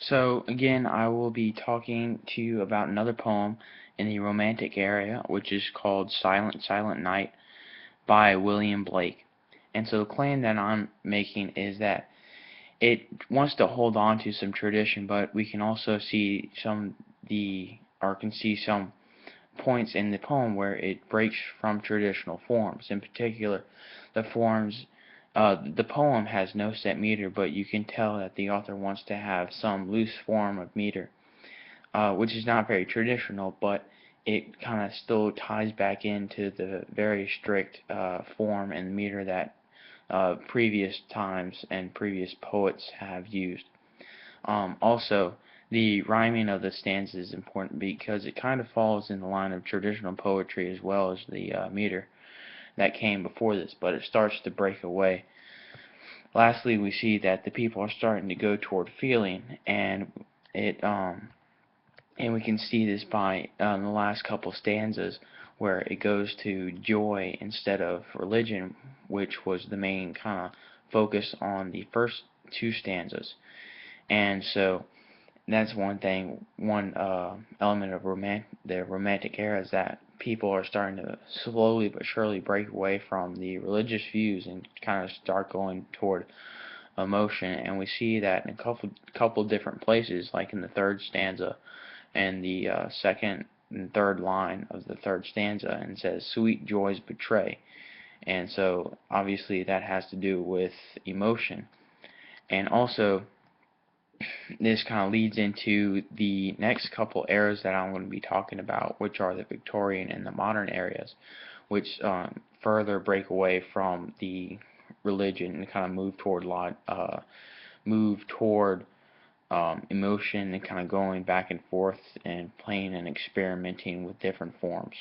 So again, I will be talking to you about another poem in the Romantic area, which is called Silent Silent Night by William Blake. And so the claim that I'm making is that it wants to hold on to some tradition, but we can also see can see some points in the poem where it breaks from traditional forms. In particular, the poem has no set meter, but you can tell that the author wants to have some loose form of meter, which is not very traditional, but it kind of still ties back into the very strict form and meter that previous times and previous poets have used. Also, the rhyming of the stanzas is important because it kind of falls in the line of traditional poetry as well as the meter that came before this, but it starts to break away. Lastly, we see that the people are starting to go toward feeling, and it and we can see this by the last couple stanzas where it goes to joy instead of religion, which was the main kind of focus on the first two stanzas. And so that's one element of the Romantic era is that people are starting to slowly but surely break away from the religious views and kind of start going toward emotion. And we see that in a couple different places, like in the third stanza and the second and third line of the third stanza, and it says, "Sweet joys betray." And so obviously that has to do with emotion. And also, this kind of leads into the next couple eras that I'm going to be talking about, which are the Victorian and the modern eras, which further break away from the religion and kind of move toward emotion and kind of going back and forth and playing and experimenting with different forms.